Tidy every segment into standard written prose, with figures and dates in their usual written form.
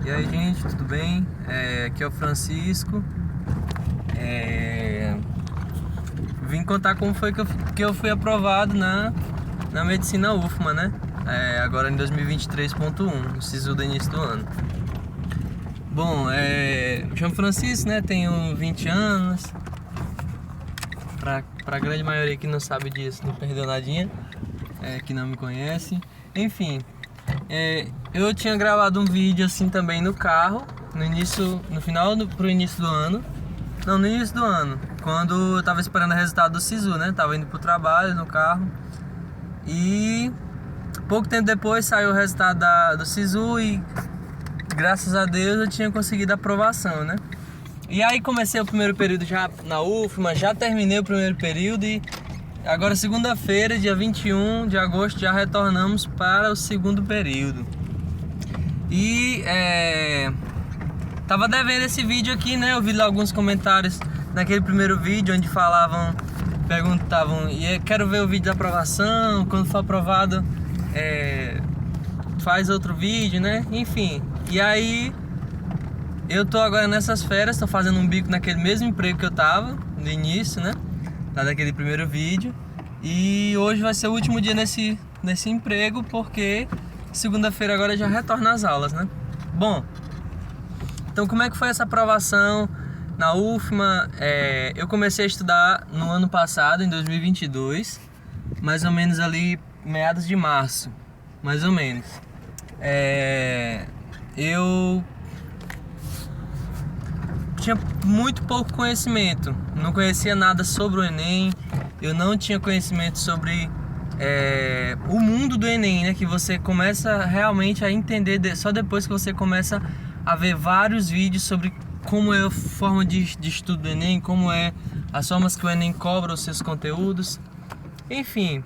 E aí, gente, tudo bem? Aqui é o Francisco. Vim contar como foi que eu fui aprovado na medicina UFMA, né? Agora em 2023.1, no SISU do início do ano. Bom, me chamo Francisco, né? Tenho 20 anos. Pra grande maioria que não sabe disso, não perdeu nadinha, que não me conhece. Enfim, eu tinha gravado um vídeo assim também no carro, pro início do ano. Não, no início do ano, quando eu tava esperando o resultado do SISU, né? Tava indo pro trabalho no carro. E pouco tempo depois saiu o resultado do SISU e graças a Deus eu tinha conseguido a aprovação, né? E aí comecei o primeiro período já na UFMA, já terminei o primeiro período e agora segunda-feira, dia 21 de agosto, já retornamos para o segundo período. E tava devendo esse vídeo aqui, né? Eu vi lá alguns comentários naquele primeiro vídeo onde perguntavam, quero ver o vídeo da aprovação, quando for aprovado faz outro vídeo, né? Enfim, e aí eu tô agora nessas férias, tô fazendo um bico naquele mesmo emprego que eu tava no início, né? Lá daquele primeiro vídeo. E hoje vai ser o último dia nesse emprego, porque segunda-feira agora já retorna às aulas, né? Bom, então como é que foi essa aprovação na UFMA? Eu comecei a estudar no ano passado, em 2022, mais ou menos ali meados de março, mais ou menos. Eu tinha muito pouco conhecimento, não conhecia nada sobre o Enem, eu não tinha conhecimento sobre o mundo do Enem, né? Que você começa realmente a entender só depois que você começa a ver vários vídeos sobre como é a forma de estudo do Enem, como é as formas que o Enem cobra os seus conteúdos, enfim.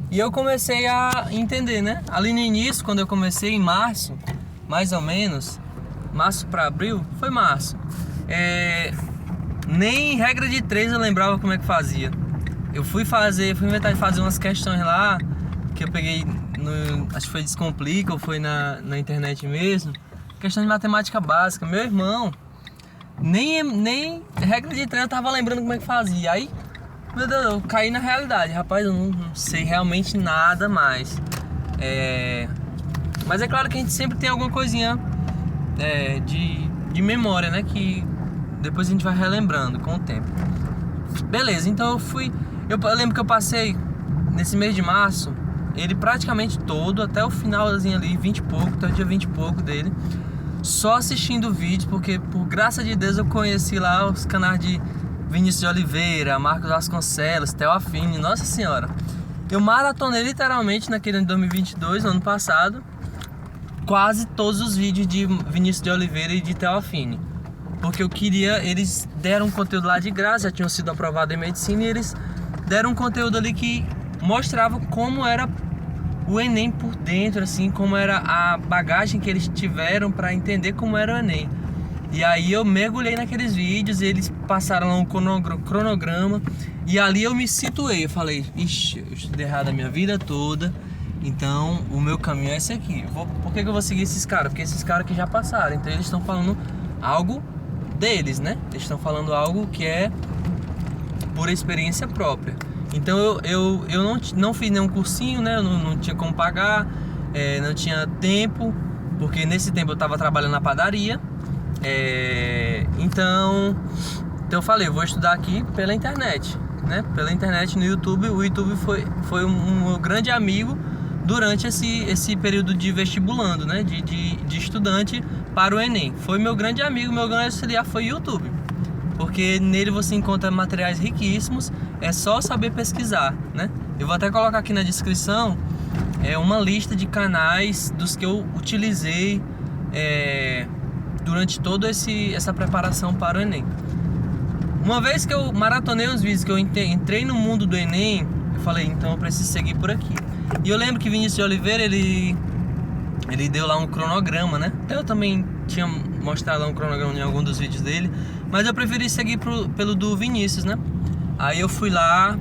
E eu comecei a entender, né? Ali no início, quando eu comecei em março, mais ou menos, março para abril, foi março. Nem regra de 3 eu lembrava como é que fazia. Eu fui inventar de fazer umas questões lá, que eu peguei, acho que foi Descomplica ou foi na internet mesmo. Questão de matemática básica. Meu irmão, nem regra de 3 eu tava lembrando como é que fazia. Aí, meu Deus, eu caí na realidade, rapaz, eu não sei realmente nada mais. Mas é claro que a gente sempre tem alguma coisinha de memória, né? Que depois a gente vai relembrando com o tempo. Beleza, então eu lembro que eu passei nesse mês de março, ele praticamente todo, até o finalzinho ali, 20 e pouco, até o dia 20 e pouco dele, só assistindo vídeos, porque por graça de Deus eu conheci lá os canais de Vinícius de Oliveira, Marcos Vasconcelos, Theo Affini, nossa senhora. Eu maratonei literalmente naquele ano de 2022, no ano passado, quase todos os vídeos de Vinícius de Oliveira e de Theo Affini. Porque eu queria, eles deram um conteúdo lá de graça, já tinham sido aprovados em medicina e eles deram um conteúdo ali que mostrava como era o Enem por dentro, assim, como era a bagagem que eles tiveram para entender como era o Enem. E aí eu mergulhei naqueles vídeos, eles passaram lá um cronograma e ali eu me situei, eu falei, ixi, eu estudei errado a minha vida toda, então o meu caminho é esse aqui. Por que eu vou seguir esses caras? Porque esses caras que já passaram, então eles estão falando algo deles, né? Eles estão falando algo que é por experiência própria. Então eu não fiz nenhum cursinho, né? Eu não tinha como pagar, não tinha tempo, porque nesse tempo eu estava trabalhando na padaria. Então eu falei, eu vou estudar aqui pela internet, né? Pela internet no YouTube. O YouTube foi um grande amigo durante esse período de vestibulando, né? De estudante para o Enem. Foi meu grande amigo, meu grande auxiliar foi o YouTube, porque nele você encontra materiais riquíssimos, é só saber pesquisar, né? Eu vou até colocar aqui na descrição uma lista de canais dos que eu utilizei durante toda essa preparação para o Enem. Uma vez que eu maratonei os vídeos, que eu entrei no mundo do Enem, eu falei, então eu preciso seguir por aqui. E eu lembro que Vinícius de Oliveira, ele deu lá um cronograma, né? Eu também tinha mostrado lá um cronograma em algum dos vídeos dele, mas eu preferi seguir pelo do Vinícius, né? Aí eu fui lá,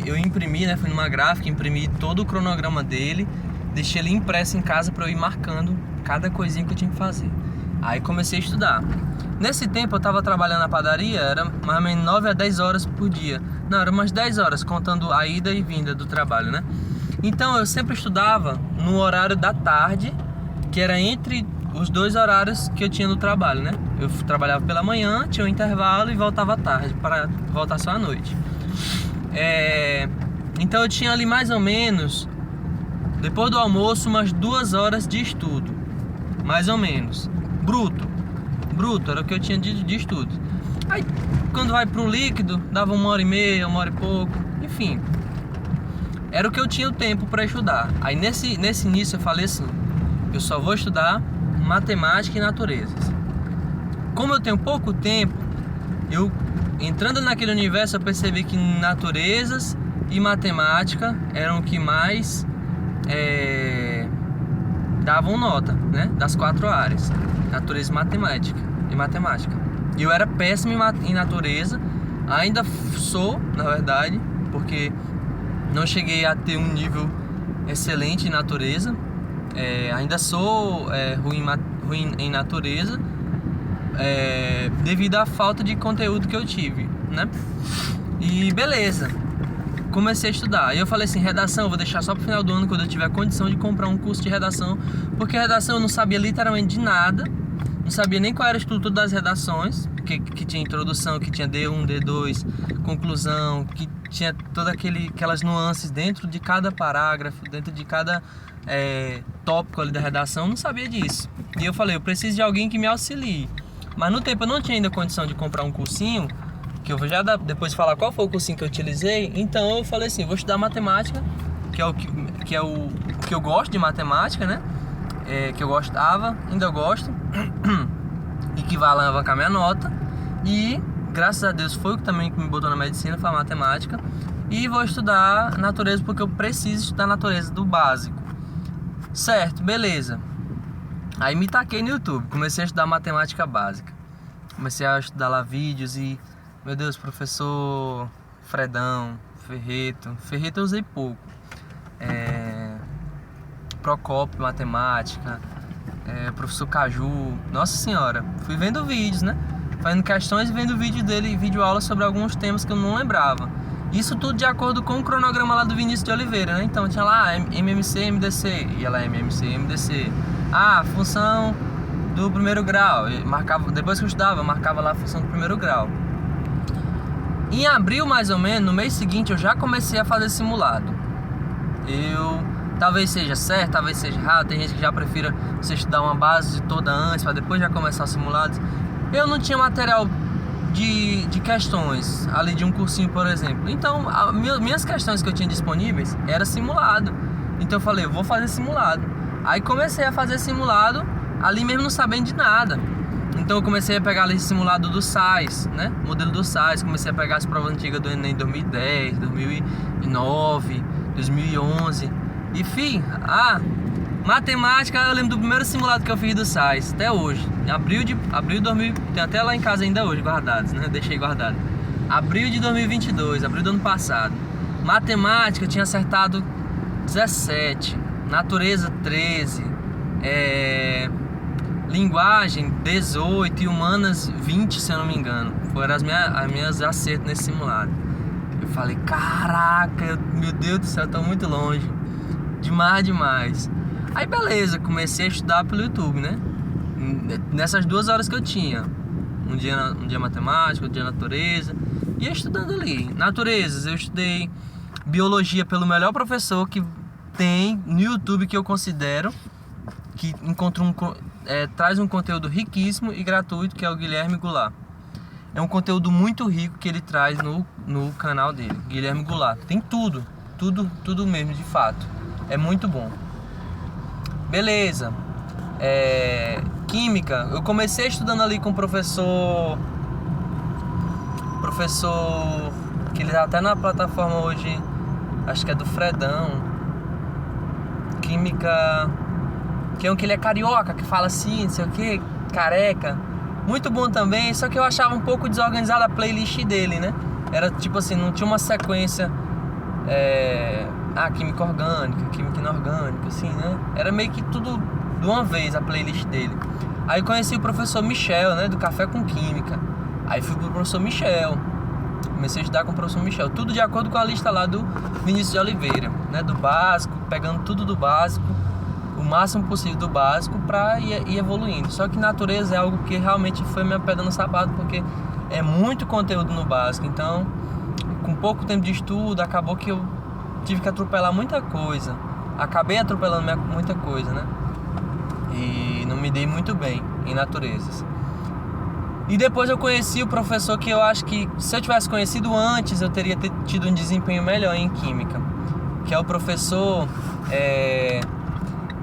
eu imprimi, né? Fui numa gráfica, imprimi todo o cronograma dele, deixei ele impresso em casa para eu ir marcando cada coisinha que eu tinha que fazer. Aí comecei a estudar. Nesse tempo eu tava trabalhando na padaria, era mais ou menos 9 a 10 horas por dia. Não, era umas 10 horas, contando a ida e vinda do trabalho, né? Então eu sempre estudava no horário da tarde, que era entre os 2 horários que eu tinha no trabalho, né? Eu trabalhava pela manhã, tinha um intervalo e voltava à tarde, para voltar só à noite. Então eu tinha ali mais ou menos, depois do almoço, umas 2 horas de estudo. Mais ou menos. Bruto, era o que eu tinha de estudo. Aí quando vai pro líquido, dava 1h30, 1h e pouco, enfim. Era o que eu tinha o tempo para estudar. Aí nesse início eu falei assim, eu só vou estudar matemática e naturezas. Como eu tenho pouco tempo, eu entrando naquele universo eu percebi que naturezas e matemática eram o que mais davam nota, né? Das 4 áreas, natureza e matemática. E eu era péssimo em natureza, ainda sou, na verdade, porque não cheguei a ter um nível excelente em natureza. Ainda sou ruim em natureza, devido à falta de conteúdo que eu tive, né? E beleza, comecei a estudar. Aí eu falei assim, redação eu vou deixar só pro final do ano, quando eu tiver condição de comprar um curso de redação, porque redação eu não sabia literalmente de nada, não sabia nem qual era a estrutura das redações, que tinha introdução, que tinha D1, D2, conclusão, que tinha todas aquelas nuances dentro de cada parágrafo, dentro de cada tópico ali da redação, eu não sabia disso. E eu falei, eu preciso de alguém que me auxilie. Mas no tempo eu não tinha ainda condição de comprar um cursinho, que eu vou já depois falar qual foi o cursinho que eu utilizei. Então eu falei assim, vou estudar matemática, que é o que eu gosto de matemática, né? Que eu gostava, ainda gosto, e que vai alavancar minha nota. E graças a Deus foi o que também me botou na medicina, foi a matemática. E vou estudar natureza porque eu preciso estudar natureza do básico. Certo, beleza. Aí me taquei no YouTube, comecei a estudar matemática básica. Comecei a estudar lá vídeos e, meu Deus, professor Fredão, Ferreto eu usei pouco. Procópio, matemática, professor Caju, nossa senhora, fui vendo vídeos, né? Fazendo questões e vendo vídeo dele, vídeo aula sobre alguns temas que eu não lembrava. Isso tudo de acordo com o cronograma lá do Vinícius de Oliveira, né? Então tinha lá MMC, MDC, ia lá MMC, MDC. Função do primeiro grau, eu marcava, depois que eu estudava, eu marcava lá a função do primeiro grau. Em abril, mais ou menos, no mês seguinte, eu já comecei a fazer simulado. Talvez seja certo, talvez seja errado, tem gente que já prefira você estudar uma base toda antes, para depois já começar os simulados. Eu não tinha material de questões ali de um cursinho, por exemplo. Então, minhas questões que eu tinha disponíveis era simulado. Então eu falei, eu vou fazer simulado. Aí comecei a fazer simulado ali mesmo não sabendo de nada. Então eu comecei a pegar ali simulado do SAIS, né? Modelo do SAIS, comecei a pegar as provas antigas do Enem 2010, 2009, 2011. Enfim, matemática, eu lembro do primeiro simulado que eu fiz do SAIS, até hoje. Em abril de 2000, tem até lá em casa ainda hoje, guardados, né? Deixei guardado. Abril de 2022, abril do ano passado. Matemática, eu tinha acertado 17. Natureza, 13. Linguagem, 18. E humanas, 20, se eu não me engano. Foram as minhas acertos nesse simulado. Eu falei, caraca, meu Deus do céu, eu tô muito longe. Demais. Aí beleza, comecei a estudar pelo YouTube, né? Nessas 2 horas que eu tinha. Um dia matemática, um dia natureza. Ia estudando ali. Naturezas, eu estudei biologia pelo melhor professor que tem no YouTube, que eu considero que traz um conteúdo riquíssimo e gratuito, que é o Guilherme Goulart. É um conteúdo muito rico que ele traz no canal dele, Guilherme Goulart. Tem tudo mesmo, de fato. É muito bom. Beleza. Química, eu comecei estudando ali com o professor que ele tá até na plataforma hoje, acho que é do Fredão. Química, que ele é carioca, que fala assim, não sei o que, careca. Muito bom também, só que eu achava um pouco desorganizada a playlist dele, né? Era tipo assim, não tinha uma sequência química orgânica, química inorgânica, assim, né? Era meio que tudo de uma vez a playlist dele. Aí conheci o professor Michel, né, do Café com Química. Aí fui pro professor Michel, comecei a estudar com o professor Michel, tudo de acordo com a lista lá do Vinícius de Oliveira, né, do básico, pegando tudo do básico, o máximo possível do básico pra ir evoluindo. Só que natureza é algo que realmente foi minha pedra no sapato, porque é muito conteúdo no básico, então com pouco tempo de estudo acabou que eu tive que atropelar muita coisa, acabei atropelando muita coisa, né, e não me dei muito bem em naturezas. E depois eu conheci o professor que eu acho que se eu tivesse conhecido antes eu teria tido um desempenho melhor em química, que é o professor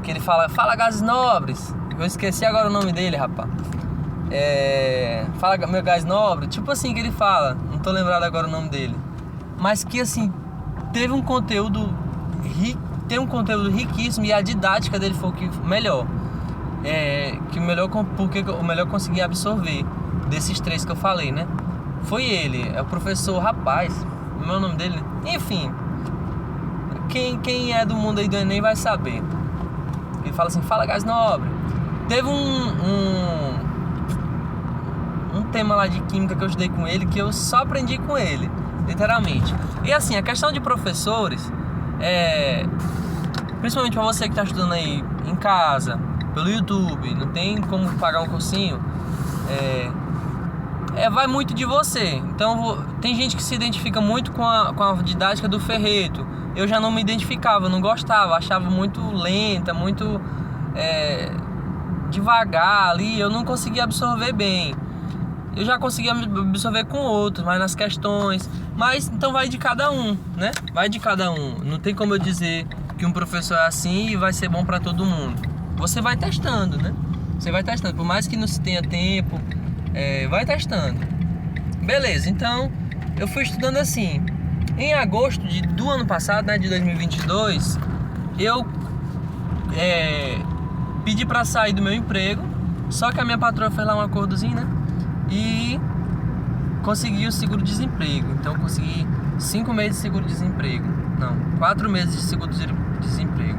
que ele fala gases nobres. Eu esqueci agora o nome dele, rapaz. Fala meu gás nobre, tipo assim que ele fala, não tô lembrado agora o nome dele, mas que assim teve um conteúdo riquíssimo, e a didática dele foi o que melhor, porque o melhor consegui absorver desses três que eu falei, né? Foi ele, é o professor, rapaz, não é o nome dele, enfim, quem é do mundo aí do Enem vai saber. Ele fala assim, fala gás nobre. Teve um tema lá de química que eu estudei com ele, que eu só aprendi com ele, literalmente. E assim, a questão de professores, principalmente para você que está estudando aí em casa, pelo YouTube, não tem como pagar um cursinho, vai muito de você. Então tem gente que se identifica muito com a didática do Ferreto. Eu já não me identificava, não gostava, achava muito lenta, muito devagar ali, eu não conseguia absorver bem. Eu já conseguia absorver com outros, mas nas questões. Mas então vai de cada um, né? Vai de cada um. Não tem como eu dizer que um professor é assim e vai ser bom para todo mundo. Você vai testando, né? Você vai testando, por mais que não se tenha tempo, vai testando. Beleza, então eu fui estudando assim. Em agosto do ano passado, né, de 2022, eu pedi para sair do meu emprego, só que a minha patroa fez lá um acordozinho, né? E consegui o seguro-desemprego. Então eu consegui 5 meses de seguro-desemprego. Não, 4 meses de seguro-desemprego.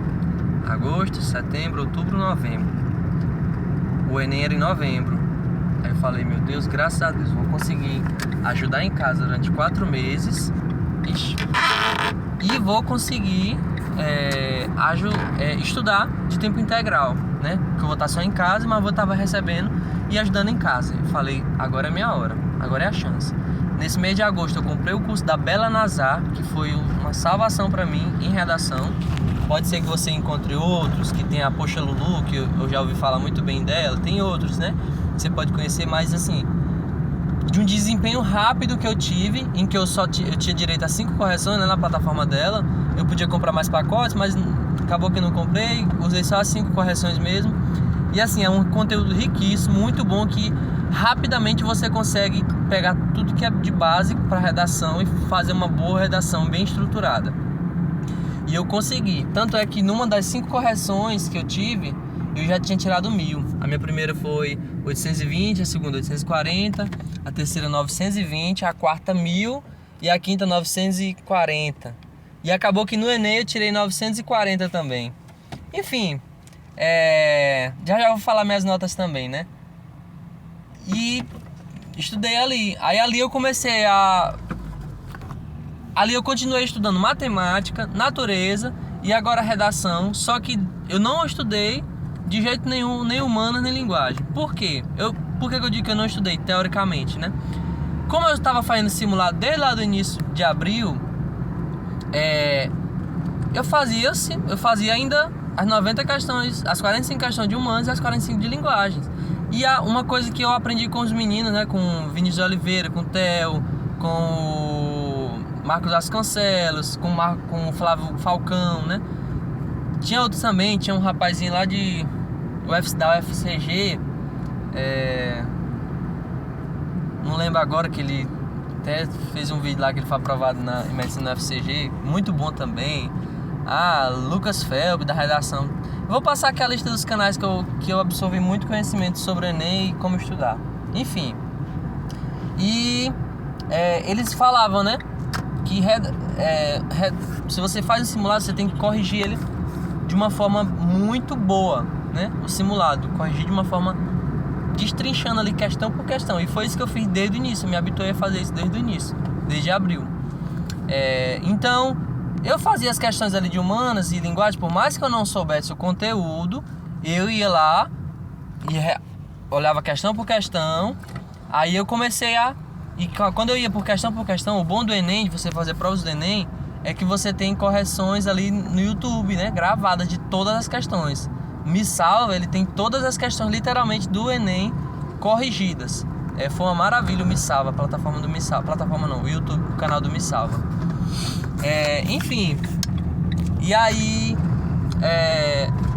Agosto, setembro, outubro, novembro. O Enem era em novembro. Aí eu falei, meu Deus, graças a Deus, vou conseguir ajudar em casa durante 4 meses. E vou conseguir estudar de tempo integral, né? Porque eu vou estar só em casa, mas vou estar recebendo e ajudando em casa. Eu falei, agora é minha hora, agora é a chance. Nesse mês de agosto eu comprei o curso da Bela Nazar, que foi uma salvação para mim em redação. Pode ser que você encontre outros, que tem a Poxa Lulu, que eu já ouvi falar muito bem dela. Tem outros, né? Você pode conhecer, mas assim, de um desempenho rápido que eu tive, em que eu tinha direito a 5 correções, né, na plataforma dela. Eu podia comprar mais pacotes, mas acabou que não comprei, usei só as 5 correções mesmo. E assim, é um conteúdo riquíssimo, muito bom, que rapidamente você consegue pegar tudo que é de básico para redação e fazer uma boa redação bem estruturada. E eu consegui, tanto é que numa das 5 correções que eu tive, eu já tinha tirado 1000. A minha primeira foi 820, a segunda 840, a terceira 920, a quarta 1000 e a quinta 940. E acabou que no Enem eu tirei 940 também. Enfim, já vou falar minhas notas também, né? E estudei ali. Aí ali eu comecei Ali eu continuei estudando matemática, natureza e agora redação. Só que eu não estudei de jeito nenhum, nem humanas, nem linguagem. Por quê? Por que eu digo que eu não estudei, teoricamente, né? Como eu estava fazendo simulado desde lá do início de abril, eu fazia ainda as 90 questões, as 45 questões de humanas e as 45 de linguagens. E uma coisa que eu aprendi com os meninos, né? Com o Vinícius de Oliveira, com o Theo, com o Marcos Vasconcelos, com o Flávio Falcão, né? Tinha outros também, tinha um rapazinho lá da UFCG, não lembro agora, que ele até fez um vídeo lá que ele foi aprovado em medicina na UFCG, muito bom também. Lucas Felb, da redação. Vou passar aqui a lista dos canais que eu absorvi muito conhecimento sobre o Enem e como estudar. Enfim. E eles falavam, né, que se você faz o simulado, você tem que corrigir ele de uma forma muito boa, né? O simulado, corrigir de uma forma destrinchando ali questão por questão. E foi isso que eu fiz desde o início, me habituei a fazer isso desde o início, desde abril. Então, eu fazia as questões ali de humanas e linguagem, por mais que eu não soubesse o conteúdo, eu ia lá e olhava questão por questão. Aí eu comecei e quando eu ia por questão, o bom do Enem, de você fazer provas do Enem, é que você tem correções ali no YouTube, né, gravadas de todas as questões. Me Salva, ele tem todas as questões literalmente do Enem corrigidas. Foi uma maravilha o Me Salva, a plataforma do Me Salva. Plataforma não, o YouTube, o canal do Me Salva. Enfim, e aí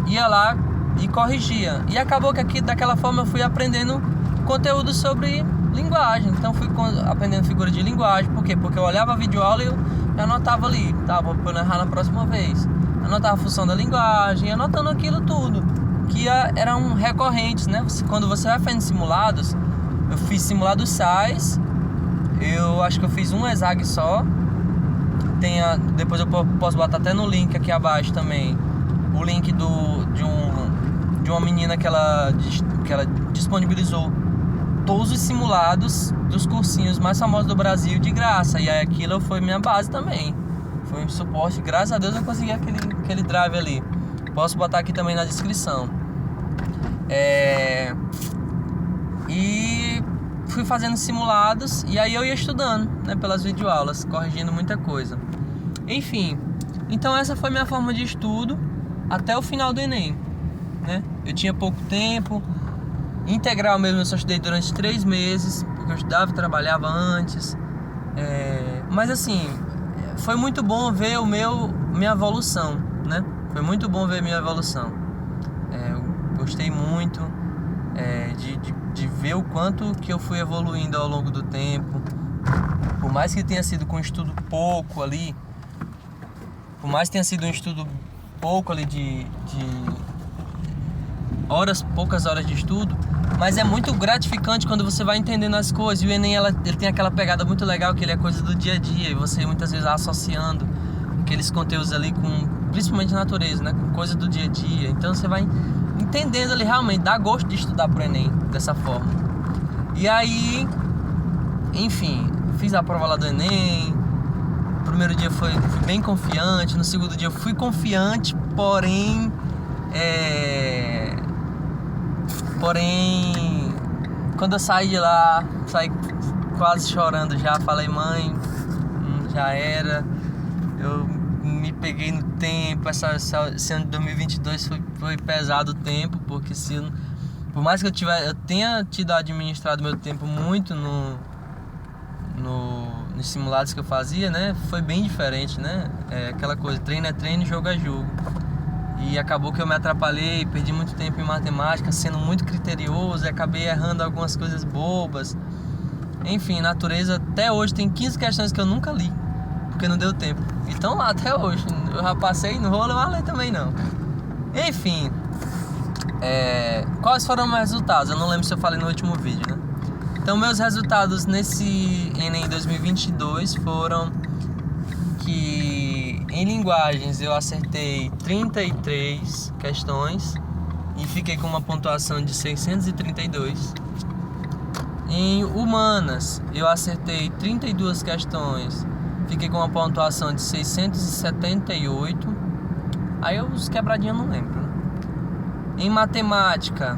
ia lá e corrigia. E acabou que aqui daquela forma eu fui aprendendo conteúdo sobre linguagem. Então fui aprendendo figura de linguagem. Por quê? Porque eu olhava a videoaula e eu anotava ali, tá? Vou errar na próxima vez. Anotava a função da linguagem, anotando aquilo tudo que eram recorrentes, né? Quando você vai fazendo simulados, eu fiz simulados SAIS, eu acho que eu fiz um ESAG só. Depois eu posso botar até no link aqui abaixo também o link de uma menina que ela disponibilizou todos os simulados dos cursinhos mais famosos do Brasil de graça. E aí aquilo foi minha base também, foi um suporte. Graças a Deus eu consegui aquele drive ali. Posso botar aqui também na descrição. E fui fazendo simulados. E aí eu ia estudando, né, pelas videoaulas, corrigindo muita coisa. Enfim, então essa foi minha forma de estudo até o final do Enem, né? Eu tinha pouco tempo. Integral mesmo eu só estudei durante 3 meses, porque eu estudava e trabalhava antes. Mas assim, foi muito bom ver minha evolução, né? Foi muito bom ver minha evolução. Eu gostei muito de ver o quanto que eu fui evoluindo ao longo do tempo. Por mais que tenha sido com estudo pouco ali, de poucas horas de estudo, mas é muito gratificante quando você vai entendendo as coisas. E o Enem ele tem aquela pegada muito legal, que ele é coisa do dia a dia, e você muitas vezes vai associando aqueles conteúdos ali com, principalmente natureza, né, com coisa do dia a dia. Então você vai entendendo ali, realmente dá gosto de estudar pro Enem dessa forma. E aí, enfim, fiz a prova lá do Enem. No primeiro dia fui bem confiante, no segundo dia eu fui confiante, porém quando eu saí de lá, saí quase chorando já. Falei, mãe, já era. Eu me peguei no tempo. Esse ano de 2022 foi pesado o tempo, porque por mais que eu tenha administrado meu tempo muito nos simulados que eu fazia, né, foi bem diferente, né? Aquela coisa, treino é treino, jogo é jogo. E acabou que eu me atrapalhei, perdi muito tempo em matemática, sendo muito criterioso, e acabei errando algumas coisas bobas. Enfim, natureza, até hoje tem 15 questões que eu nunca li, porque não deu tempo. E estão lá até hoje. Eu já passei, não vou levar ler também não. Enfim, quais foram meus resultados? Eu não lembro se eu falei no último vídeo, né? Então meus resultados nesse Enem 2022 foram que em linguagens eu acertei 33 questões e fiquei com uma pontuação de 632. Em humanas eu acertei 32 questões, fiquei com uma pontuação de 678. Aí os quebradinhos eu não lembro, né? Em matemática,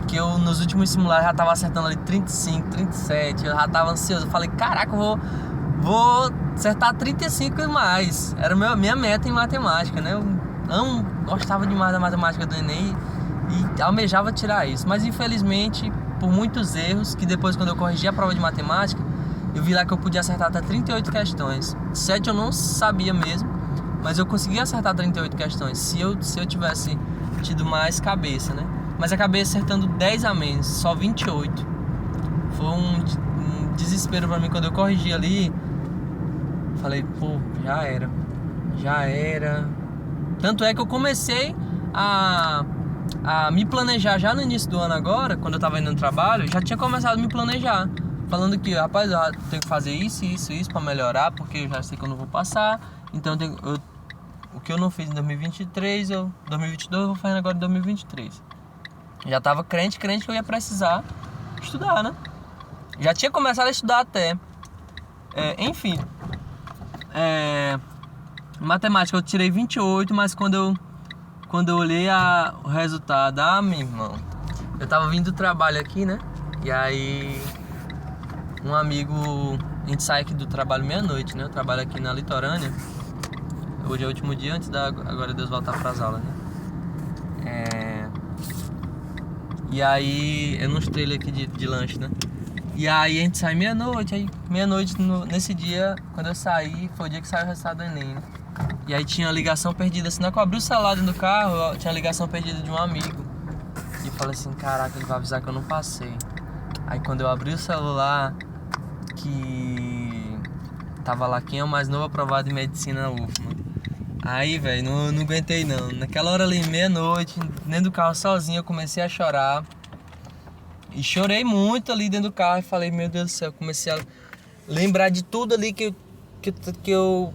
que eu nos últimos simulados já tava acertando ali 35, 37, eu já tava ansioso. Eu falei, caraca, eu vou acertar 35 e mais. Era minha meta em matemática, né? Eu gostava demais da matemática do Enem e almejava tirar isso. Mas infelizmente, por muitos erros, que depois quando eu corrigi a prova de matemática, eu vi lá que eu podia acertar até 38 questões. 7 eu não sabia mesmo, mas eu consegui acertar 38 questões se eu tivesse tido mais cabeça, né? Mas acabei acertando 10 a menos, só 28. Foi um desespero pra mim quando eu corrigi ali. Falei, pô, já era. Tanto é que eu comecei a me planejar já no início do ano agora, quando eu tava indo no trabalho, já tinha começado a me planejar. falando que, rapaz, eu tenho que fazer isso pra melhorar, porque eu já sei que eu não vou passar. Então o que eu não fiz em 2023, 2022 eu vou fazer agora em 2023. Já tava crente que eu ia precisar estudar, né? Já tinha começado a estudar até. Enfim. Matemática eu tirei 28, mas quando eu olhei o resultado, meu irmão, eu tava vindo do trabalho aqui, né? E aí um amigo, a gente sai aqui do trabalho meia-noite, né? Eu trabalho aqui na Litorânea. Hoje é o último dia antes agora Deus voltar pras aulas, né? E aí é nos trailers aqui de lanche, né? E aí a gente sai meia-noite, nesse dia, quando eu saí, foi o dia que saiu o resultado do Enem, né? E aí tinha uma ligação perdida, assim, que eu abri o celular dentro do carro, tinha a ligação perdida de um amigo. E eu falei assim, caraca, ele vai avisar que eu não passei. Aí quando eu abri o celular, que tava lá, quem é o mais novo aprovado em medicina UFMA. Aí, velho, não aguentei não. Naquela hora ali, meia-noite, dentro do carro sozinho, eu comecei a chorar. E chorei muito ali dentro do carro e falei, meu Deus do céu, comecei a lembrar de tudo ali que eu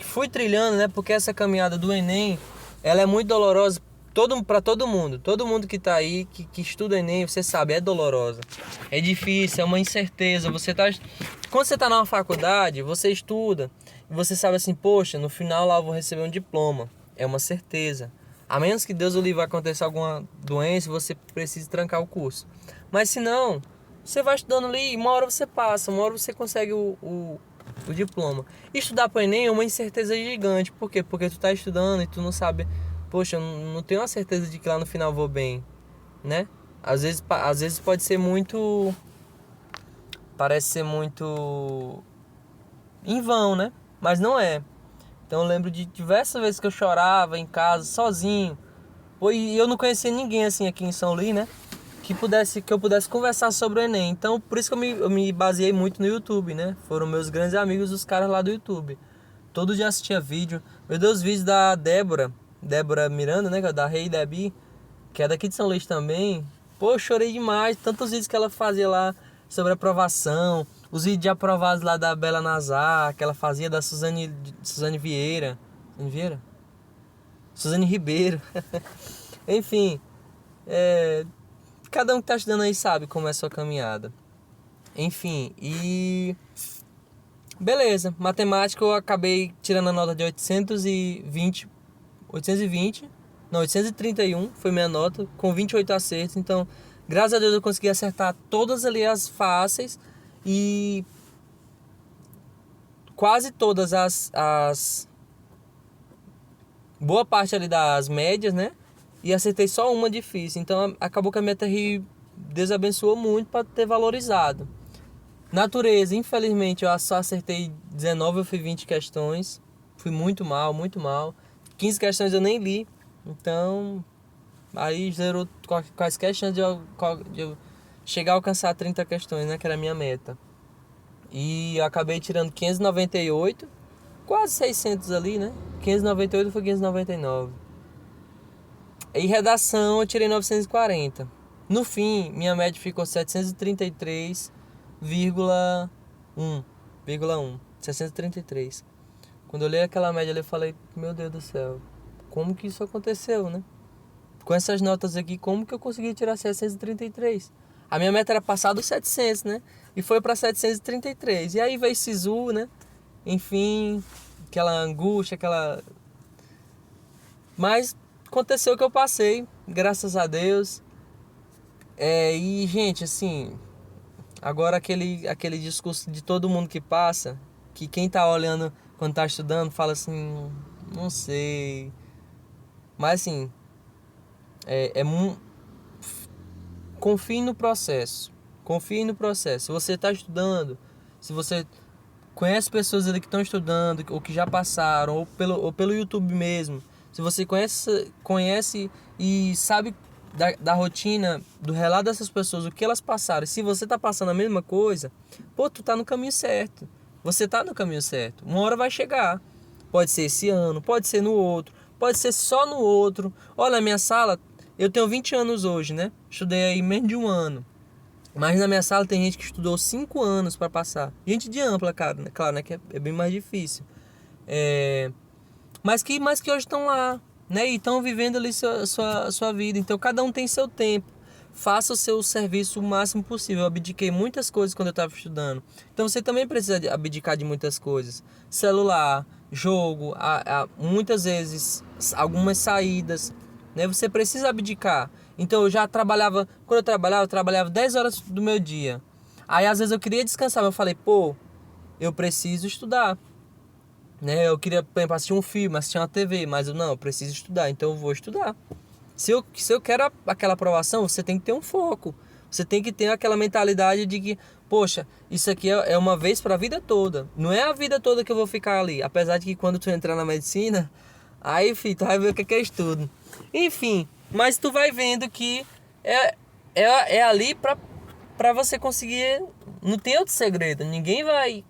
fui trilhando, né? Porque essa caminhada do Enem, ela é muito dolorosa pra todo mundo. Todo mundo que tá aí, que estuda Enem, você sabe, é dolorosa. É difícil, é uma incerteza. Quando você tá numa faculdade, você estuda e você sabe assim, poxa, no final lá eu vou receber um diploma. É uma certeza. A menos que Deus o livre aconteça alguma doença, você precisa trancar o curso. Mas se não, você vai estudando ali e uma hora você passa, uma hora você consegue o diploma. Estudar para o Enem é uma incerteza gigante. Por quê? Porque tu tá estudando e tu não sabe, poxa, eu não tenho a certeza de que lá no final eu vou bem, né? Às vezes pode ser muito... Parece ser muito em vão, né? Mas não é. Então eu lembro de diversas vezes que eu chorava em casa, sozinho. E eu não conhecia ninguém assim aqui em São Luís, né? Que eu pudesse conversar sobre o Enem. Então por isso que eu me baseei muito no YouTube, né? Foram meus grandes amigos os caras lá do YouTube. Todo dia assistia vídeo. Meu Deus, os vídeos da Débora Miranda, né? Da Rei Debi, que é daqui de São Luís também. Pô, eu chorei demais. Tantos vídeos que ela fazia lá sobre aprovação. Os vídeos de aprovados lá da Bela Nazar, que ela fazia da Suzane Vieira. Suzane Ribeiro. Enfim, cada um que tá estudando aí sabe como é a sua caminhada. Enfim, e... Beleza, matemática eu acabei tirando a nota de 831, foi minha nota, com 28 acertos. Então, graças a Deus eu consegui acertar todas ali as fáceis e quase todas as boa parte ali das médias, né? E acertei só uma difícil. Então acabou que a minha TRI Deus abençoou muito para ter valorizado. Natureza, infelizmente eu só acertei 19, eu fui 20 questões. Fui muito mal, muito mal. 15 questões eu nem li. Então aí zerou quaisquer chances de eu chegar a alcançar 30 questões, né? Que era a minha meta. E eu acabei tirando 598, quase 600 ali, né? 598 foi 599. E redação eu tirei 940. No fim, minha média ficou 733,1. 733. Quando eu olhei aquela média ali, eu falei, meu Deus do céu, como que isso aconteceu, né? Com essas notas aqui, como que eu consegui tirar 733? A minha meta era passar dos 700, né? E foi para 733. E aí veio SISU, né? Enfim, aquela angústia, Mas aconteceu que eu passei, graças a Deus. E, gente, assim... Agora aquele discurso de todo mundo que passa, que quem tá olhando quando tá estudando fala assim, não sei. Mas assim, confie no processo. Confie no processo. Se você está estudando, se você conhece pessoas ali que estão estudando, ou que já passaram, ou pelo YouTube mesmo, se você conhece e sabe da rotina, do relato dessas pessoas, o que elas passaram, se você está passando a mesma coisa, pô, tu tá no caminho certo. Você tá no caminho certo. Uma hora vai chegar. Pode ser esse ano, pode ser no outro, pode ser só no outro. Olha, a minha sala, eu tenho 20 anos hoje, né? Estudei aí menos de um ano. Mas na minha sala tem gente que estudou 5 anos para passar. Gente de ampla, cara, né? Claro, né? Que é bem mais difícil. Mas que hoje estão lá, né? E estão vivendo ali sua vida. Então cada um tem seu tempo. Faça o seu serviço o máximo possível. Eu abdiquei muitas coisas quando eu estava estudando. Então você também precisa abdicar de muitas coisas. Celular, jogo, muitas vezes algumas saídas, né? Você precisa abdicar. Então eu já trabalhava, quando eu trabalhava 10 horas do meu dia. Aí às vezes eu queria descansar, mas eu falei, pô, eu preciso estudar, né? Eu queria, por exemplo, assistir um filme, assistir uma TV, mas eu preciso estudar, então eu vou estudar. Se eu quero aquela aprovação, você tem que ter um foco. Você tem que ter aquela mentalidade de que, poxa, isso aqui é uma vez para a vida toda. Não é a vida toda que eu vou ficar ali. Apesar de que quando tu entrar na medicina, aí, filho, tu vai ver o que é estudo. Enfim, mas tu vai vendo que é ali pra você conseguir. Não tem outro segredo. Ninguém vai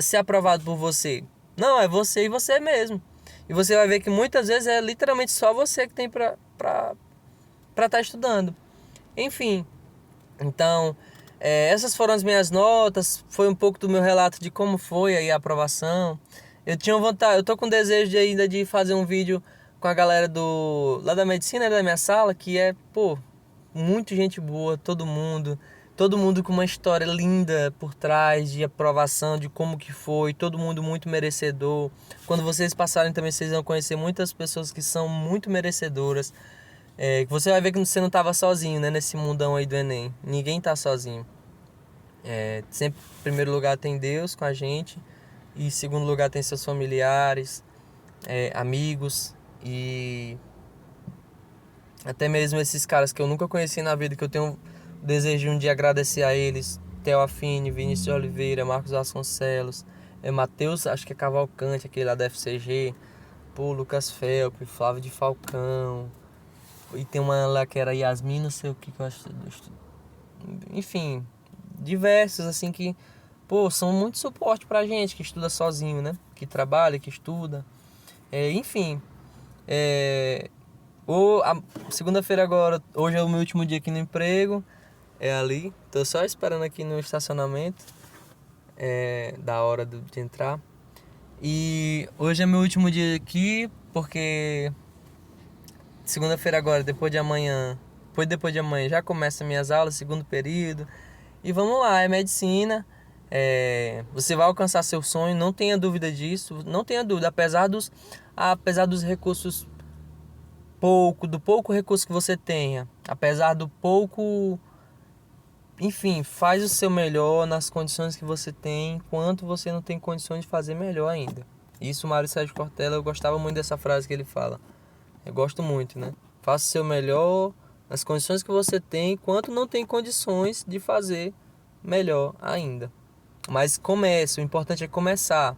ser aprovado por você. Não, é você e você mesmo. E você vai ver que muitas vezes é literalmente só você que tem pra estar estudando. Enfim, então, essas foram as minhas notas. Foi um pouco do meu relato de como foi aí a aprovação. Eu tinha vontade, eu tô com desejo ainda de fazer um vídeo com a galera lá da medicina, da minha sala, que é, pô, muito gente boa, todo mundo com uma história linda por trás de aprovação, de como que foi, todo mundo muito merecedor. Quando vocês passarem também, vocês vão conhecer muitas pessoas que são muito merecedoras. Que você vai ver que você não estava sozinho, né, nesse mundão aí do Enem. Ninguém tá sozinho. Sempre, em primeiro lugar, tem Deus com a gente. E em segundo lugar, tem seus familiares, amigos e até mesmo esses caras que eu nunca conheci na vida, que eu tenho o desejo de agradecer a eles. Theo Affini, Vinícius Oliveira, Marcos Vasconcelos, Matheus, acho que é Cavalcante, aquele lá da FCG, pô, Lucas Felp, Flávio de Falcão. E tem uma lá que era Yasmin, não sei o que eu acho. Enfim, diversos, assim, que, pô, são muito suporte pra gente que estuda sozinho, né? Que trabalha, que estuda. Enfim, segunda-feira agora, hoje é o meu último dia aqui no emprego. É ali, tô só esperando aqui no estacionamento. Da hora de entrar. E hoje é meu último dia aqui, porque segunda-feira agora, depois de amanhã já começa minhas aulas, segundo período. E vamos lá, é medicina. Você vai alcançar seu sonho, não tenha dúvida disso. Não tenha dúvida, apesar dos recursos, do pouco recurso que você tenha, apesar do pouco, enfim, faz o seu melhor nas condições que você tem, enquanto você não tem condições de fazer melhor ainda. Isso, Mário Sérgio Cortella, eu gostava muito dessa frase que ele fala. Eu gosto muito, né? Faça o seu melhor nas condições que você tem, enquanto não tem condições de fazer melhor ainda. Mas comece, o importante é começar,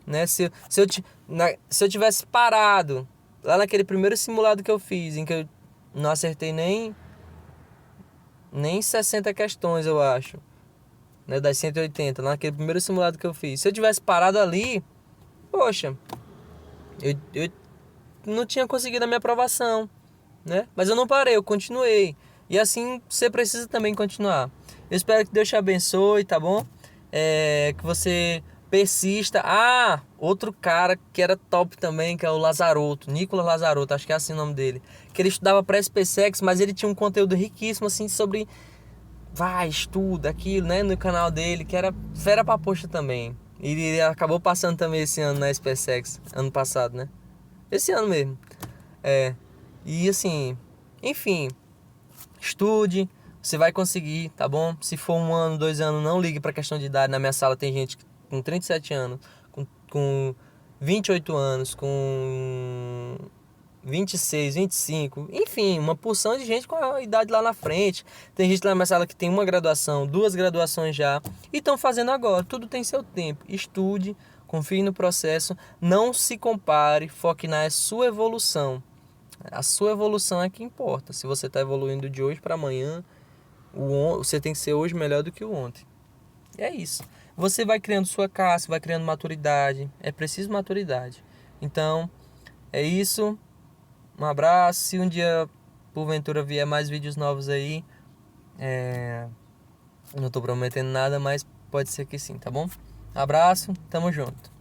né? Se eu tivesse parado lá naquele primeiro simulado que eu fiz, em que eu não acertei nem 60 questões, eu acho, né, das 180, lá naquele primeiro simulado que eu fiz. Se eu tivesse parado ali, poxa, eu não tinha conseguido a minha aprovação, né? Mas eu não parei, eu continuei. E assim você precisa também continuar. Eu espero que Deus te abençoe, tá bom? Que você persista. Outro cara que era top também, que é o Lazarotto, Nicolas Lazarotto, acho que é assim o nome dele. Que ele estudava para SpaceX, mas ele tinha um conteúdo riquíssimo, assim, sobre estuda aquilo, né? No canal dele, que era fera pra poxa também. E ele acabou passando também esse ano na SpaceX, ano passado, né? Esse ano mesmo. E assim, enfim, estude, você vai conseguir, tá bom? Se for 1 ano, 2 anos, não ligue pra questão de idade. Na minha sala tem gente com 37 anos, com 28 anos, com 26, 25, enfim, uma porção de gente com a idade lá na frente. Tem gente lá na minha sala que tem 1 graduação, 2 graduações já, e estão fazendo agora. Tudo tem seu tempo. Estude, confie no processo, não se compare, foque na sua evolução. A sua evolução é que importa. Se você está evoluindo de hoje para amanhã, você tem que ser hoje melhor do que o ontem. É isso. Você vai criando sua casca, vai criando maturidade. É preciso maturidade. Então, é isso. Um abraço. Se um dia, porventura, vier mais vídeos novos aí, Não tô prometendo nada, mas pode ser que sim, tá bom? Abraço, tamo junto.